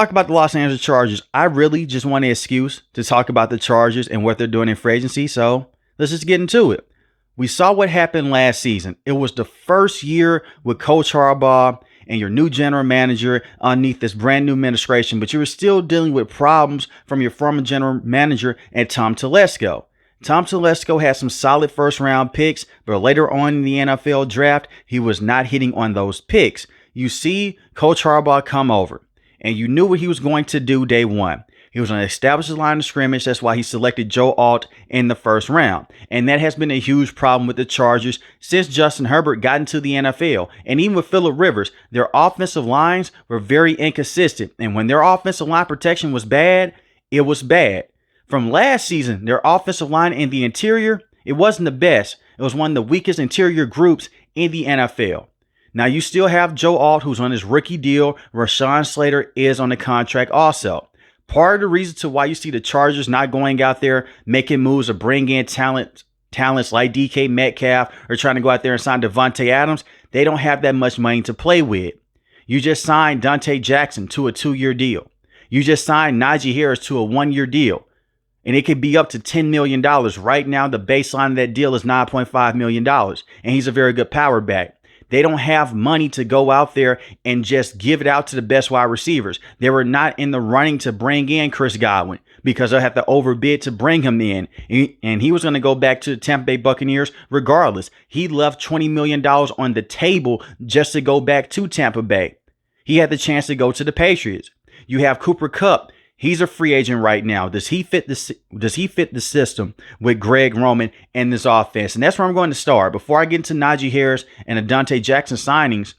Talk about the Los Angeles Chargers. I really just want an excuse to talk about the Chargers and what they're doing in free agency. So let's just get into it. We saw what happened last season. It was the first year with Coach Harbaugh and your new general manager underneath this brand new administration, but you were still dealing with problems from your former general manager and Tom Telesco. Tom Telesco had some solid first round picks, but later on in the NFL draft, he was not hitting on those picks. You see Coach Harbaugh come over, and you knew what he was going to do day one. He was going to establish the line of scrimmage. That's why he selected Joe Alt in the first round. And that has been a huge problem with the Chargers since Justin Herbert got into the NFL. And even with Phillip Rivers, their offensive lines were very inconsistent. And when their offensive line protection was bad, it was bad. From last season, their offensive line in the interior, it wasn't the best. It was one of the weakest interior groups in the NFL. Now, you still have Joe Alt, who's on his rookie deal. Rashawn Slater is on the contract also. Part of the reason to why you see the Chargers not going out there making moves or bring in talents like DK Metcalf or trying to go out there and sign Devontae Adams, they don't have that much money to play with. You just signed Dante Jackson to a 2-year deal. You just signed Najee Harris to a 1-year deal. And it could be up to $10 million. Right now, the baseline of that deal is $9.5 million. And he's a very good power back. They don't have money to go out there and just give it out to the best wide receivers. They were not in the running to bring in Chris Godwin because they'll have to overbid to bring him in. And he was going to go back to the Tampa Bay Buccaneers regardless. He left $20 million on the table just to go back to Tampa Bay. He had the chance to go to the Patriots. You have Cooper Kupp. He's a free agent right now. Does he fit the system with Greg Roman and this offense? And that's where I'm going to start. Before I get into Najee Harris and the Dante Jackson signings,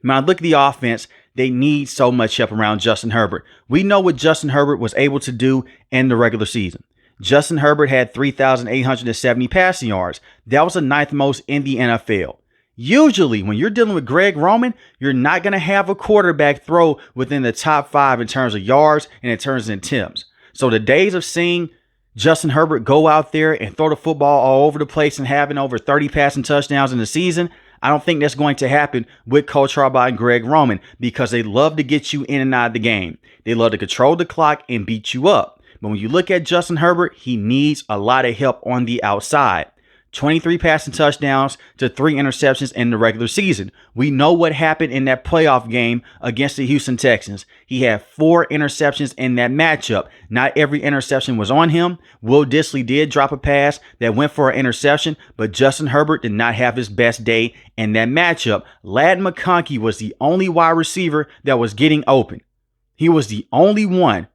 when I look at the offense, they need so much help around Justin Herbert. We know what Justin Herbert was able to do in the regular season. Justin Herbert had 3,870 passing yards. That was the 9th most in the NFL. Usually, when you're dealing with Greg Roman, you're not going to have a quarterback throw within the top 5 in terms of yards and in terms of attempts. So the days of seeing Justin Herbert go out there and throw the football all over the place and having over 30 passing touchdowns in the season, I don't think that's going to happen with Coach Harbaugh and Greg Roman because they love to get you in and out of the game. They love to control the clock and beat you up. But when you look at Justin Herbert, he needs a lot of help on the outside. 23 passing touchdowns to 3 interceptions in the regular season. We know what happened in that playoff game against the Houston Texans. He had 4 interceptions in that matchup. Not every interception was on him. Will Dissly did drop a pass that went for an interception, but Justin Herbert did not have his best day in that matchup. Ladd McConkey was the only wide receiver that was getting open. He was the only one.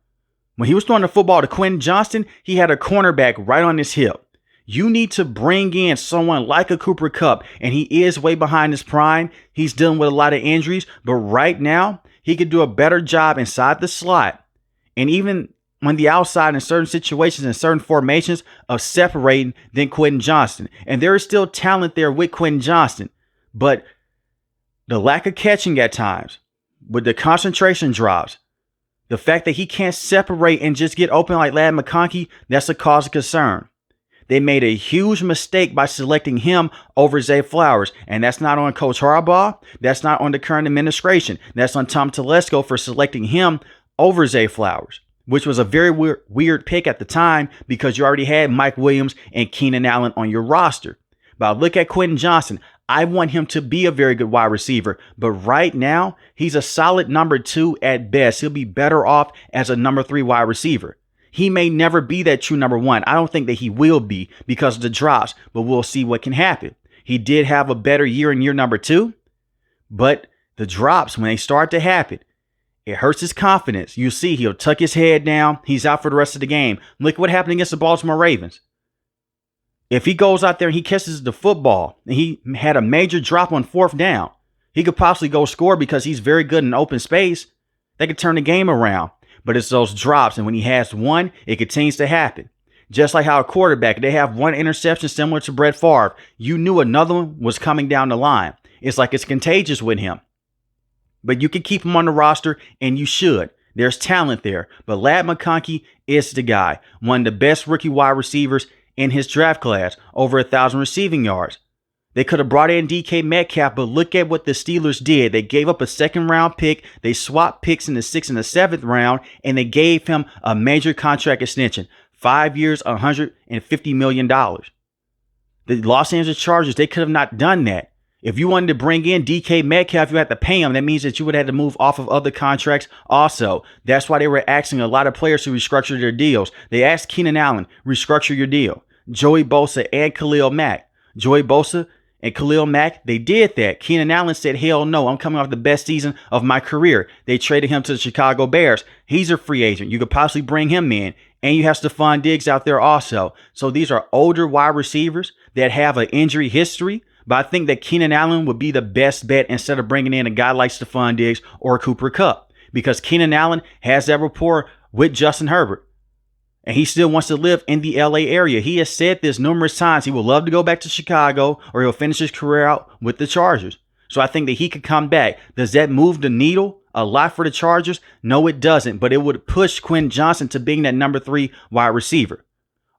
When he was throwing the football to Quentin Johnston, he had a cornerback right on his hip. You need to bring in someone like a Cooper Kupp, and he is way behind his prime. He's dealing with a lot of injuries, but right now, he could do a better job inside the slot. And even on the outside in certain situations and certain formations of separating than Quentin Johnston. And there is still talent there with Quentin Johnston, but the lack of catching at times, with the concentration drops, the fact that he can't separate and just get open like Ladd McConkey, that's a cause of concern. They made a huge mistake by selecting him over Zay Flowers. And that's not on Coach Harbaugh. That's not on the current administration. That's on Tom Telesco for selecting him over Zay Flowers, which was a very weird pick at the time because you already had Mike Williams and Keenan Allen on your roster. But look at Quentin Johnston. I want him to be a very good wide receiver. But right now, he's a solid number 2 at best. He'll be better off as a number 3 wide receiver. He may never be that true number 1. I don't think that he will be because of the drops, but we'll see what can happen. He did have a better year in year number 2, but the drops, when they start to happen, it hurts his confidence. You see, he'll tuck his head down. He's out for the rest of the game. Look what happened against the Baltimore Ravens. If he goes out there and he catches the football and he had a major drop on 4th down, he could possibly go score because he's very good in open space. They could turn the game around. But it's those drops, and when he has one, it continues to happen. Just like how a quarterback, they have one interception similar to Brett Favre. You knew another one was coming down the line. It's like it's contagious with him. But you can keep him on the roster, and you should. There's talent there. But Ladd McConkey is the guy. One of the best rookie wide receivers in his draft class. Over 1,000 receiving yards. They could have brought in DK Metcalf, but look at what the Steelers did. They gave up a second-round pick. They swapped picks in the 6th and the 7th round, and they gave him a major contract extension. 5 years, $150 million. The Los Angeles Chargers, they could have not done that. If you wanted to bring in DK Metcalf, you had to pay him. That means that you would have had to move off of other contracts also. That's why they were asking a lot of players to restructure their deals. They asked Keenan Allen, restructure your deal. Joey Bosa and Khalil Mack. Joey Bosa and Khalil Mack, they did that. Keenan Allen said, hell no, I'm coming off the best season of my career. They traded him to the Chicago Bears. He's a free agent. You could possibly bring him in. And you have Stephon Diggs out there also. So these are older wide receivers that have an injury history. But I think that Keenan Allen would be the best bet instead of bringing in a guy like Stephon Diggs or Cooper Kupp. Because Keenan Allen has that rapport with Justin Herbert. And he still wants to live in the LA area. He has said this numerous times. He would love to go back to Chicago or he'll finish his career out with the Chargers. So I think that he could come back. Does that move the needle a lot for the Chargers? No, it doesn't. But it would push Quentin Johnson to being that number 3 wide receiver.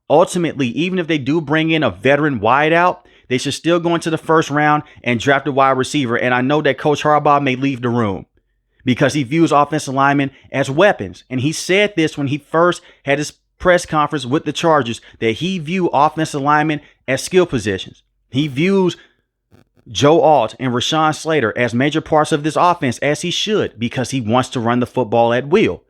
Ultimately, even if they do bring in a veteran wideout, they should still go into the first round and draft a wide receiver. And I know that Coach Harbaugh may leave the room because he views offensive linemen as weapons. And he said this when he first had his press conference with the Chargers, that he viewed offensive linemen as skill positions. He views Joe Alt and Rashawn Slater as major parts of this offense, as he should, because he wants to run the football at will.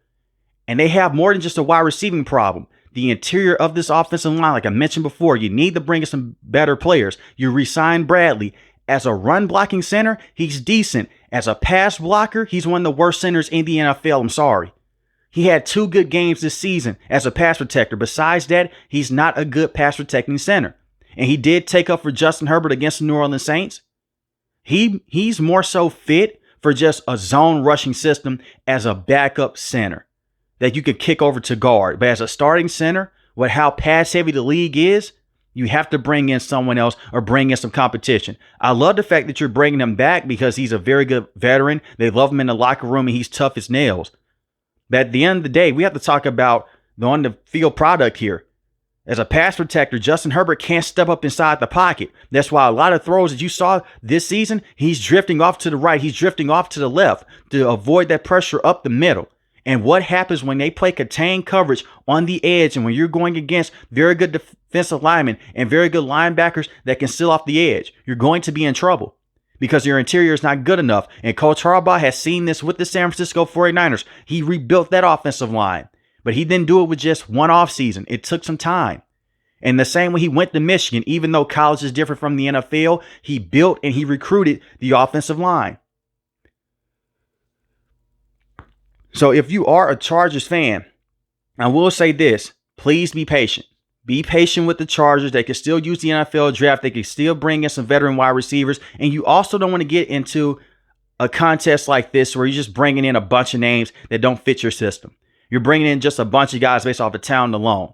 And they have more than just a wide receiving problem. The interior of this offensive line, like I mentioned before, you need to bring in some better players. You re-sign Bradley. As a run blocking center, he's decent. As a pass blocker, he's one of the worst centers in the NFL. I'm sorry. He had 2 good games this season as a pass protector. Besides that, he's not a good pass protecting center. And he did take up for Justin Herbert against the New Orleans Saints. He's more so fit for just a zone rushing system as a backup center that you could kick over to guard. But as a starting center, with how pass heavy the league is, you have to bring in someone else or bring in some competition. I love the fact that you're bringing him back because he's a very good veteran. They love him in the locker room and he's tough as nails. But at the end of the day, we have to talk about the on-the-field product here. As a pass protector, Justin Herbert can't step up inside the pocket. That's why a lot of throws that you saw this season, he's drifting off to the right. He's drifting off to the left to avoid that pressure up the middle. And what happens when they play contained coverage on the edge and when you're going against very good defensive linemen and very good linebackers that can seal off the edge? You're going to be in trouble because your interior is not good enough. And Coach Harbaugh has seen this with the San Francisco 49ers. He rebuilt that offensive line, but he didn't do it with just one offseason. It took some time. And the same way he went to Michigan, even though college is different from the NFL, he built and he recruited the offensive line. So if you are a Chargers fan, I will say this, please be patient. Be patient with the Chargers. They can still use the NFL draft. They can still bring in some veteran wide receivers. And you also don't want to get into a contest like this where you're just bringing in a bunch of names that don't fit your system. You're bringing in just a bunch of guys based off the talent alone.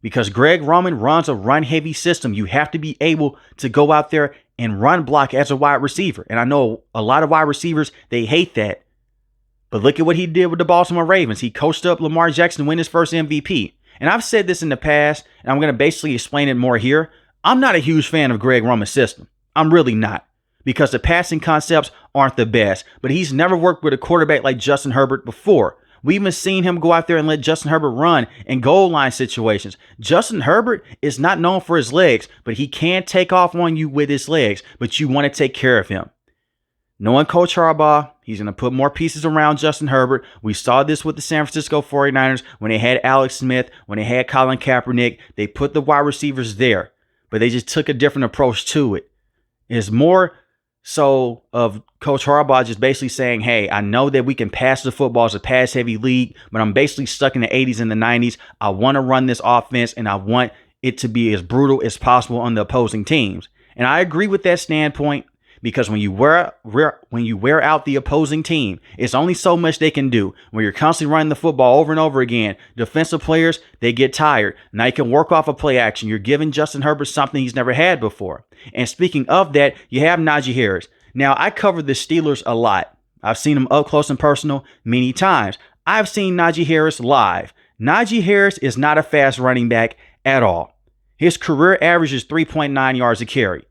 Because Greg Roman runs a run-heavy system. You have to be able to go out there and run block as a wide receiver. And I know a lot of wide receivers, they hate that. But look at what he did with the Baltimore Ravens. He coached up Lamar Jackson to win his first MVP. And I've said this in the past, and I'm going to basically explain it more here. I'm not a huge fan of Greg Roman's system. I'm really not. Because the passing concepts aren't the best. But he's never worked with a quarterback like Justin Herbert before. We even seen him go out there and let Justin Herbert run in goal line situations. Justin Herbert is not known for his legs, but he can take off on you with his legs. But you want to take care of him. Knowing Coach Harbaugh, he's going to put more pieces around Justin Herbert. We saw this with the San Francisco 49ers when they had Alex Smith, when they had Colin Kaepernick. They put the wide receivers there, but they just took a different approach to it. It's more so of Coach Harbaugh just basically saying, hey, I know that we can pass the football as a pass-heavy league, but I'm basically stuck in the 80s and the 90s. I want to run this offense, and I want it to be as brutal as possible on the opposing teams. And I agree with that standpoint. Because when you wear out the opposing team, it's only so much they can do. When you're constantly running the football over and over again, defensive players, they get tired. Now you can work off a play action. You're giving Justin Herbert something he's never had before. And speaking of that, you have Najee Harris. Now, I covered the Steelers a lot. I've seen them up close and personal many times. I've seen Najee Harris live. Najee Harris is not a fast running back at all. His career average is 3.9 yards a carry.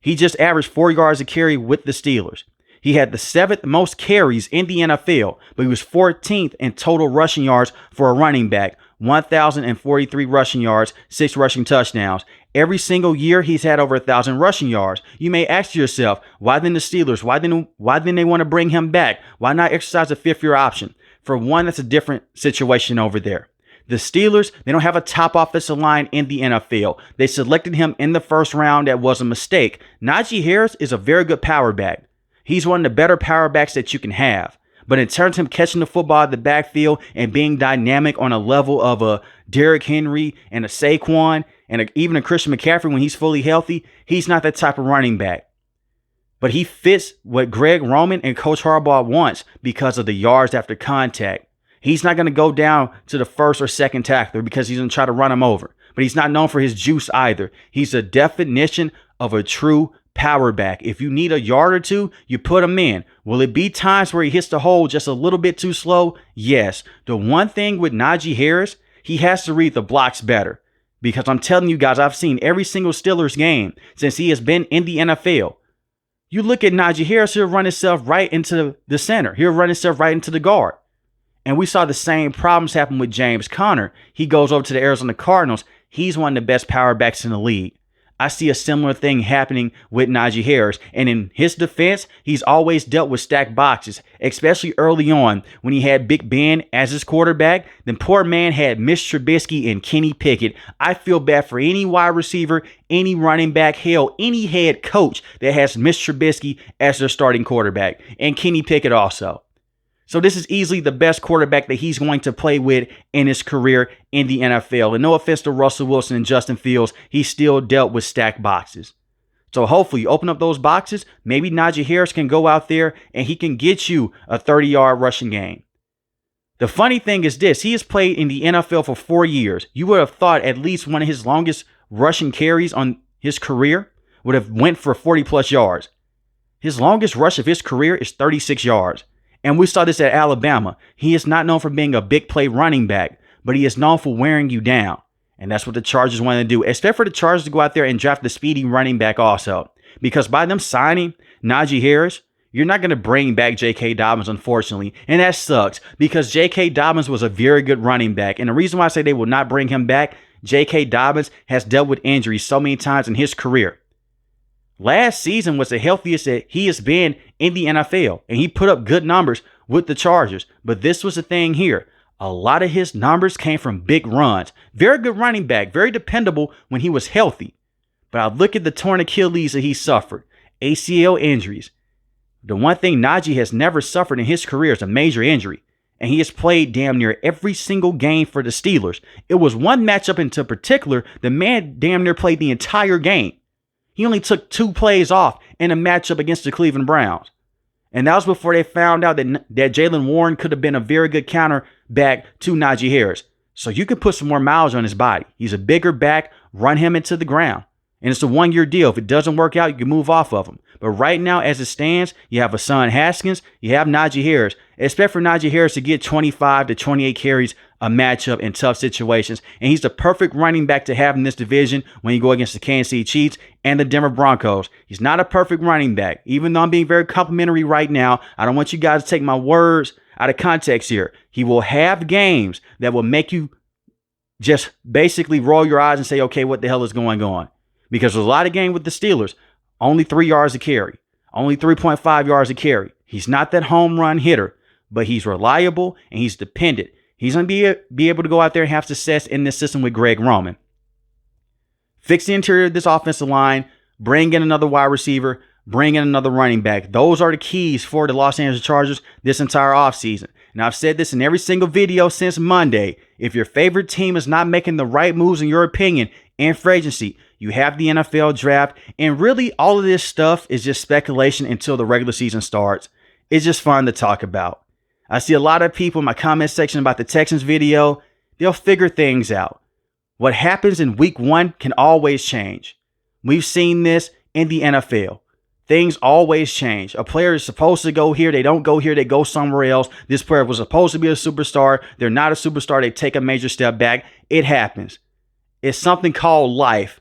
He just averaged 4 yards a carry with the Steelers. He had the 7th most carries in the NFL, but he was 14th in total rushing yards for a running back. 1,043 rushing yards, 6 rushing touchdowns. Every single year, he's had over 1,000 rushing yards. You may ask yourself, why then the Steelers? Why then they want to bring him back? Why not exercise a 5th-year option? For one, that's a different situation over there. The Steelers, they don't have a top offensive line in the NFL. They selected him in the 1st round. That was a mistake. Najee Harris is a very good power back. He's one of the better power backs that you can have. But in terms of him catching the football at the backfield and being dynamic on a level of a Derrick Henry and a Saquon and even a Christian McCaffrey when he's fully healthy, he's not that type of running back. But he fits what Greg Roman and Coach Harbaugh wants because of the yards after contact. He's not going to go down to the 1st or 2nd tackler because he's going to try to run him over. But he's not known for his juice either. He's a definition of a true power back. If you need a yard or two, you put him in. Will it be times where he hits the hole just a little bit too slow? Yes. The one thing with Najee Harris, he has to read the blocks better. Because I'm telling you guys, I've seen every single Steelers game since he has been in the NFL. You look at Najee Harris, he'll run himself right into the center. He'll run himself right into the guard. And we saw the same problems happen with James Conner. He goes over to the Arizona Cardinals. He's one of the best power backs in the league. I see a similar thing happening with Najee Harris. And in his defense, he's always dealt with stacked boxes, especially early on when he had Big Ben as his quarterback. Then poor man had Mitch Trubisky and Kenny Pickett. I feel bad for any wide receiver, any running back, hell, any head coach that has Mitch Trubisky as their starting quarterback. And Kenny Pickett also. So this is easily the best quarterback that he's going to play with in his career in the NFL. And no offense to Russell Wilson and Justin Fields, he still dealt with stacked boxes. So hopefully you open up those boxes, maybe Najee Harris can go out there and he can get you a 30-yard rushing game. The funny thing is this, he has played in the NFL for 4 years. You would have thought at least one of his longest rushing carries on his career would have went for 40-plus yards. His longest rush of his career is 36 yards. And we saw this at Alabama. He is not known for being a big play running back, but he is known for wearing you down. And that's what the Chargers want to do. Expect for the Chargers to go out there and draft the speedy running back also. Because by them signing Najee Harris, you're not going to bring back J.K. Dobbins, unfortunately. And that sucks because J.K. Dobbins was a very good running back. And the reason why I say they will not bring him back, J.K. Dobbins has dealt with injuries so many times in his career. Last season was the healthiest that he has been in the NFL, and he put up good numbers with the Chargers. But this was the thing here. A lot of his numbers came from big runs. Very good running back, very dependable when he was healthy. But I look at the torn Achilles that he suffered, ACL injuries. The one thing Najee has never suffered in his career is a major injury. And he has played damn near every single game for the Steelers. It was one matchup in particular, the man damn near played the entire game. He only took 2 plays off in a matchup against the Cleveland Browns. And that was before they found out that Jaylen Warren could have been a very good counter back to Najee Harris. So you could put some more miles on his body. He's a bigger back, run him into the ground. And it's a 1-year deal. If it doesn't work out, you can move off of him. But right now, as it stands, you have Hassan Haskins, you have Najee Harris. Expect for Najee Harris to get 25 to 28 carries a matchup in tough situations. And he's the perfect running back to have in this division when you go against the Kansas City Chiefs and the Denver Broncos. He's not a perfect running back. Even though I'm being very complimentary right now, I don't want you guys to take my words out of context here. He will have games that will make you just basically roll your eyes and say, okay, what the hell is going on? Because there's a lot of games with the Steelers, only 3 yards a carry, only 3.5 yards a carry. He's not that home run hitter, but he's reliable and he's dependent. He's going to be able to go out there and have success in this system with Greg Roman. Fix the interior of this offensive line, bring in another wide receiver, bring in another running back. Those are the keys for the Los Angeles Chargers this entire offseason. And I've said this in every single video since Monday. If your favorite team is not making the right moves, in your opinion, in free agency, you have the NFL draft. And really, all of this stuff is just speculation until the regular season starts. It's just fun to talk about. I see a lot of people in my comment section about the Texans video. They'll figure things out. What happens in week 1 can always change. We've seen this in the NFL. Things always change. A player is supposed to go here. They don't go here. They go somewhere else. This player was supposed to be a superstar. They're not a superstar. They take a major step back. It happens. It's something called life.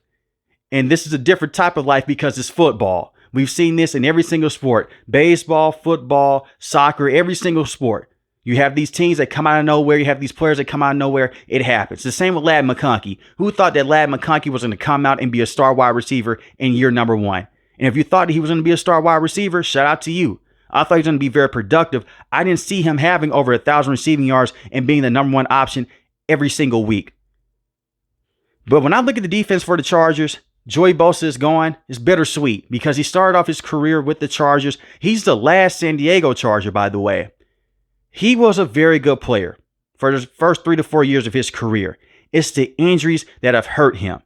And this is a different type of life because it's football. We've seen this in every single sport: baseball, football, soccer, every single sport. You have these teams that come out of nowhere. You have these players that come out of nowhere. It happens. The same with Ladd McConkey. Who thought that Ladd McConkey was going to come out and be a star wide receiver in year number 1? And if you thought he was going to be a star wide receiver, shout out to you. I thought he was going to be very productive. I didn't see him having over 1,000 receiving yards and being the number 1 option every single week. But when I look at the defense for the Chargers, Joey Bosa is gone. It's bittersweet because he started off his career with the Chargers. He's the last San Diego Charger, by the way. He was a very good player for the first 3 to 4 years of his career. It's the injuries that have hurt him.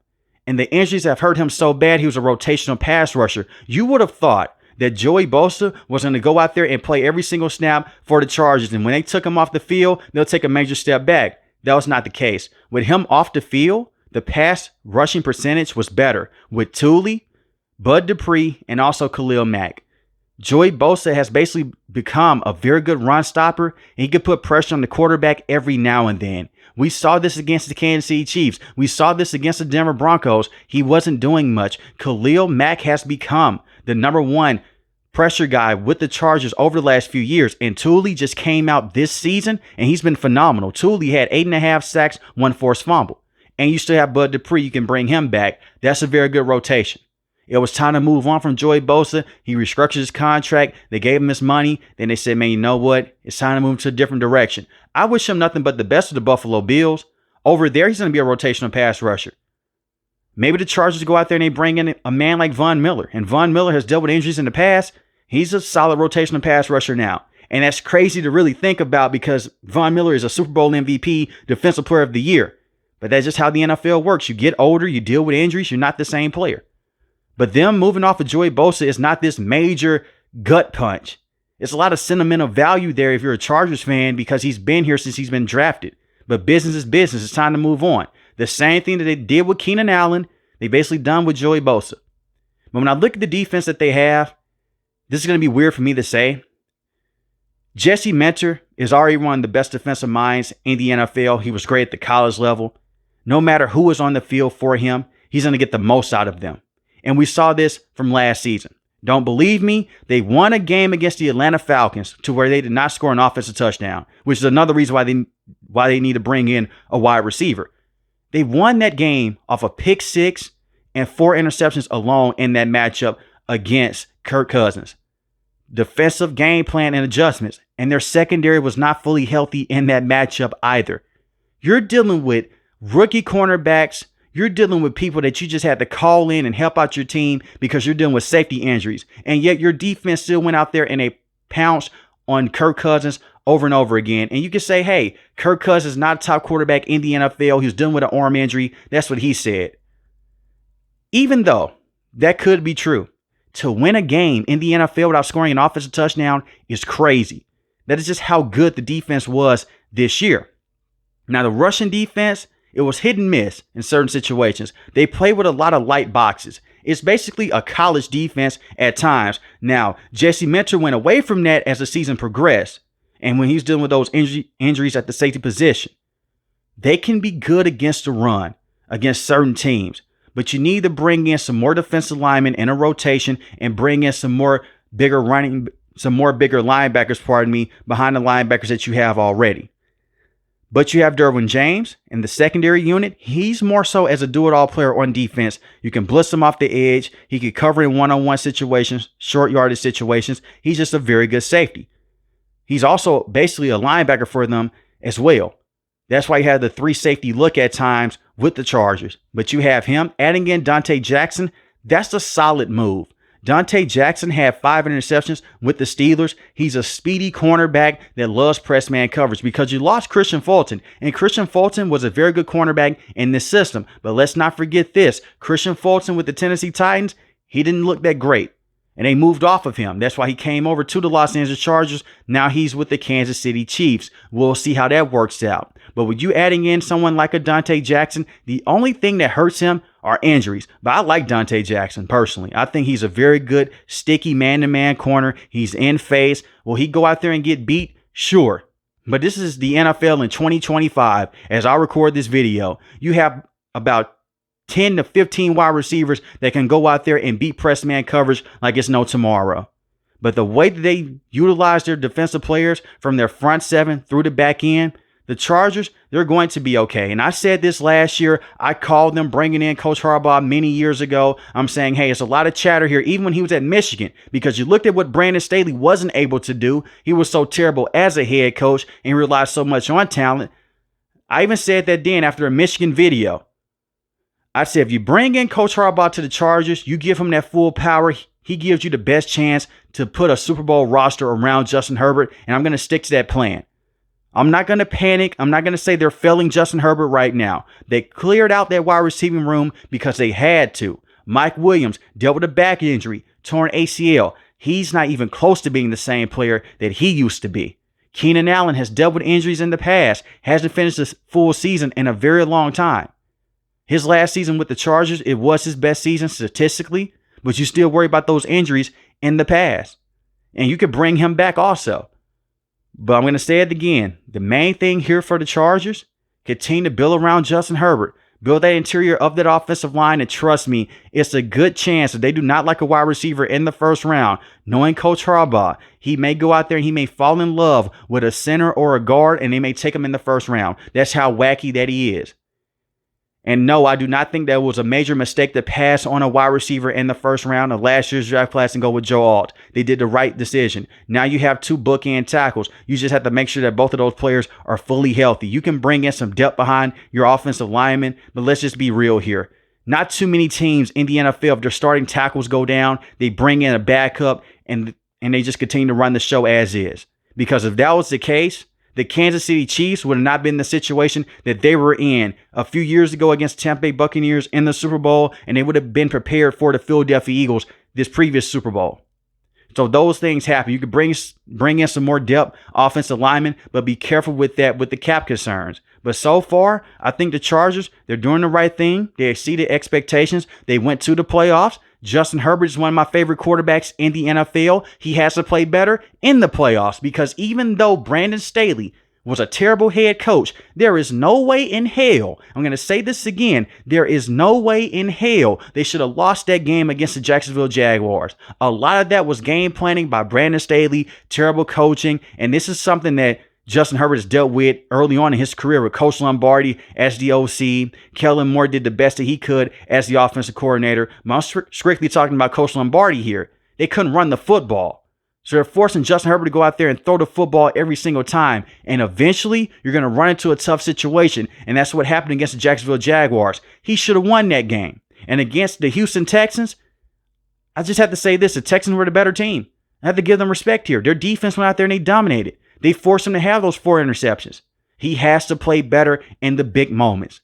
And the injuries have hurt him so bad, he was a rotational pass rusher. You would have thought that Joey Bosa was going to go out there and play every single snap for the Chargers. And when they took him off the field, they'll take a major step back. That was not the case. With him off the field, the pass rushing percentage was better with Thule, Bud Dupree, and also Khalil Mack. Joey Bosa has basically become a very good run stopper, and he can put pressure on the quarterback every now and then. We saw this against the Kansas City Chiefs. We saw this against the Denver Broncos. He wasn't doing much. Khalil Mack has become the number 1 pressure guy with the Chargers over the last few years. And Thule just came out this season, and he's been phenomenal. Thule had 8.5 sacks, 1 forced fumble. And you still have Bud Dupree. You can bring him back. That's a very good rotation. It was time to move on from Joey Bosa. He restructured his contract. They gave him his money. Then they said, man, you know what? It's time to move to a different direction. I wish him nothing but the best of the Buffalo Bills. Over there, he's going to be a rotational pass rusher. Maybe the Chargers go out there and they bring in a man like Von Miller. And Von Miller has dealt with injuries in the past. He's a solid rotational pass rusher now. And that's crazy to really think about because Von Miller is a Super Bowl MVP, Defensive Player of the Year. But that's just how the NFL works. You get older, you deal with injuries, you're not the same player. But them moving off of Joey Bosa is not this major gut punch. It's a lot of sentimental value there if you're a Chargers fan because he's been here since he's been drafted. But business is business. It's time to move on. The same thing that they did with Keenan Allen, they basically done with Joey Bosa. But when I look at the defense that they have, this is going to be weird for me to say. Jesse Minter is already one of the best defensive minds in the NFL. He was great at the college level. No matter who is on the field for him, he's going to get the most out of them. And we saw this from last season. Don't believe me? They won a game against the Atlanta Falcons to where they did not score an offensive touchdown, which is another reason why they need to bring in a wide receiver. They won that game off a pick 6 and 4 interceptions alone in that matchup against Kirk Cousins. Defensive game plan and adjustments, and their secondary was not fully healthy in that matchup either. You're dealing with rookie cornerbacks. You're dealing with people that you just had to call in and help out your team because you're dealing with safety injuries. And yet your defense still went out there and they pounced on Kirk Cousins over and over again. And you can say, hey, Kirk Cousins is not a top quarterback in the NFL. He was dealing with an arm injury. That's what he said. Even though that could be true, to win a game in the NFL without scoring an offensive touchdown is crazy. That is just how good the defense was this year. Now, the Russian defense, it was hit and miss in certain situations. They play with a lot of light boxes. It's basically a college defense at times. Now, Jesse Minter went away from that as the season progressed. And when he's dealing with those injuries at the safety position, they can be good against the run, against certain teams. But you need to bring in some more defensive linemen in a rotation and bring in some more bigger linebackers, behind the linebackers that you have already. But you have Derwin James in the secondary unit. He's more so as a do-it-all player on defense. You can blitz him off the edge. He can cover in one-on-one situations, short yardage situations. He's just a very good safety. He's also basically a linebacker for them as well. That's why you have the 3 safety look at times with the Chargers. But you have him adding in Dante Jackson. That's a solid move. Dante Jackson had 5 interceptions with the Steelers. He's a speedy cornerback that loves press man coverage because you lost Christian Fulton. And Christian Fulton was a very good cornerback in this system. But let's not forget this. Christian Fulton with the Tennessee Titans, he didn't look that great. And they moved off of him. That's why he came over to the Los Angeles Chargers. Now he's with the Kansas City Chiefs. We'll see how that works out. But with you adding in someone like a Dante Jackson, the only thing that hurts him are injuries. But I like Dante Jackson personally. I think he's a very good, sticky man-to-man corner. He's in phase. Will he go out there and get beat? Sure. But this is the NFL in 2025. As I record this video, you have about 10 to 15 wide receivers that can go out there and beat press man coverage like it's no tomorrow. But the way that they utilize their defensive players from their front seven through the back end, the Chargers, they're going to be okay. And I said this last year. I called them bringing in Coach Harbaugh many years ago. I'm saying, hey, it's a lot of chatter here, even when he was at Michigan, because you looked at what Brandon Staley wasn't able to do. He was so terrible as a head coach and he relied so much on talent. I even said that then after a Michigan video. I said, if you bring in Coach Harbaugh to the Chargers, you give him that full power, he gives you the best chance to put a Super Bowl roster around Justin Herbert, and I'm going to stick to that plan. I'm not going to panic. I'm not going to say they're failing Justin Herbert right now. They cleared out that wide receiving room because they had to. Mike Williams dealt with a back injury, torn ACL. He's not even close to being the same player that he used to be. Keenan Allen has dealt with injuries in the past, hasn't finished a full season in a very long time. His last season with the Chargers, it was his best season statistically, but you still worry about those injuries in the past. And you could bring him back also. But I'm going to say it again. The main thing here for the Chargers, continue to build around Justin Herbert. Build that interior of that offensive line, and trust me, it's a good chance that they do not like a wide receiver in the first round. Knowing Coach Harbaugh, he may go out there and he may fall in love with a center or a guard, and they may take him in the first round. That's how wacky that he is. And no, I do not think that was a major mistake to pass on a wide receiver in the first round of last year's draft class and go with Joe Alt. They did the right decision. Now you have two bookend tackles. You just have to make sure that both of those players are fully healthy. You can bring in some depth behind your offensive linemen, but let's just be real here. Not too many teams in the NFL, if their starting tackles go down, they bring in a backup and they just continue to run the show as is. Because if that was the case, the Kansas City Chiefs would have not been in the situation that they were in a few years ago against Tampa Bay Buccaneers in the Super Bowl, and they would have been prepared for the Philadelphia Eagles this previous Super Bowl. So those things happen. You could bring in some more depth offensive linemen, but be careful with that with the cap concerns. But so far, I think the Chargers, they're doing the right thing. They exceeded expectations. They went to the playoffs. Justin Herbert is one of my favorite quarterbacks in the NFL. He has to play better in the playoffs because even though Brandon Staley was a terrible head coach, there is no way in hell, I'm going to say this again, there is no way in hell they should have lost that game against the Jacksonville Jaguars. A lot of that was game planning by Brandon Staley, terrible coaching, and this is something that Justin Herbert has dealt with early on in his career with Coach Lombardi as the OC. Kellen Moore did the best that he could as the offensive coordinator. I'm strictly talking about Coach Lombardi here. They couldn't run the football. So they're forcing Justin Herbert to go out there and throw the football every single time. And eventually, you're going to run into a tough situation. And that's what happened against the Jacksonville Jaguars. He should have won that game. And against the Houston Texans, I just have to say this. The Texans were the better team. I have to give them respect here. Their defense went out there and they dominated. They forced him to have those 4 interceptions. He has to play better in the big moments.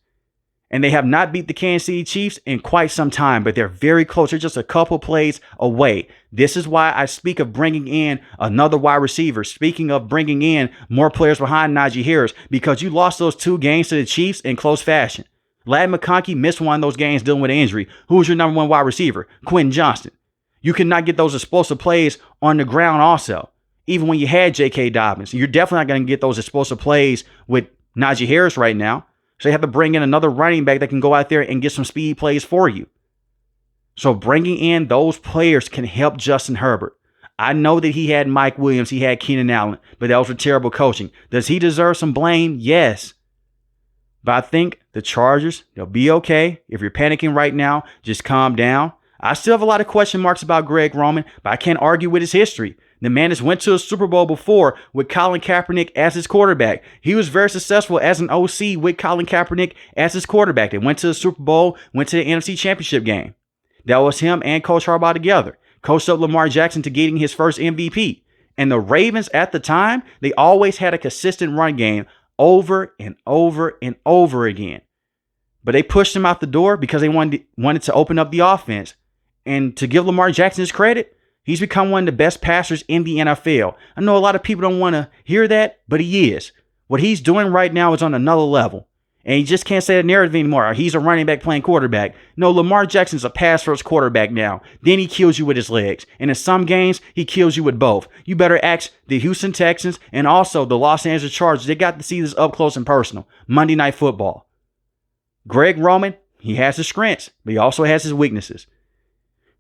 And they have not beat the Kansas City Chiefs in quite some time, but they're very close. They're just a couple plays away. This is why I speak of bringing in another wide receiver. Speaking of bringing in more players behind Najee Harris, because you lost those 2 games to the Chiefs in close fashion. Ladd McConkey missed one of those games dealing with an injury. Who was your number 1 wide receiver? Quentin Johnston. You cannot get those explosive plays on the ground also. Even when you had J.K. Dobbins, you're definitely not going to get those explosive plays with Najee Harris right now. So you have to bring in another running back that can go out there and get some speed plays for you. So bringing in those players can help Justin Herbert. I know that he had Mike Williams, he had Keenan Allen, but that was for terrible coaching. Does he deserve some blame? Yes. But I think the Chargers, they'll be okay. If you're panicking right now, just calm down. I still have a lot of question marks about Greg Roman, but I can't argue with his history. The man has went to a Super Bowl before with Colin Kaepernick as his quarterback. He was very successful as an OC with Colin Kaepernick as his quarterback. They went to the Super Bowl, went to the NFC Championship game. That was him and Coach Harbaugh together. Coached up Lamar Jackson to getting his first MVP. And the Ravens at the time, they always had a consistent run game over and over and over again. But they pushed him out the door because they wanted to open up the offense. And to give Lamar Jackson his credit, he's become one of the best passers in the NFL. I know a lot of people don't want to hear that, but he is. What he's doing right now is on another level. And you just can't say the narrative anymore. He's a running back playing quarterback. No, Lamar Jackson's a pass-first quarterback now. Then he kills you with his legs. And in some games, he kills you with both. You better ask the Houston Texans and also the Los Angeles Chargers. They got to see this up close and personal. Monday Night Football. Greg Roman, He has his strengths, but he also has his weaknesses.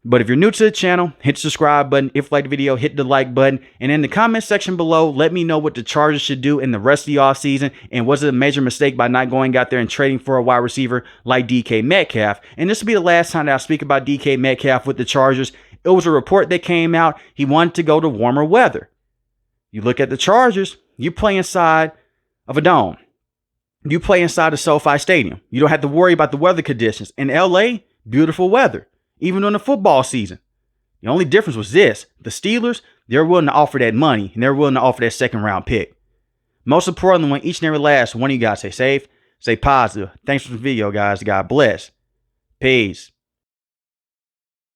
But if you're new to the channel, hit the subscribe button. If you like the video, hit the like button. And in the comment section below, let me know what the Chargers should do in the rest of the offseason. And was it a major mistake by not going out there and trading for a wide receiver like DK Metcalf? And this will be the last time that I speak about DK Metcalf with the Chargers. It was a report that came out. He wanted to go to warmer weather. You look at the Chargers, you play inside of a dome. You play inside the SoFi Stadium. You don't have to worry about the weather conditions. In LA, beautiful weather. Even during the football season. The only difference was this. The Steelers, they're willing to offer that money. And they're willing to offer that second round pick. Most importantly, when each and every last one of you guys stay safe, stay positive. Thanks for the video, guys. God bless. Peace.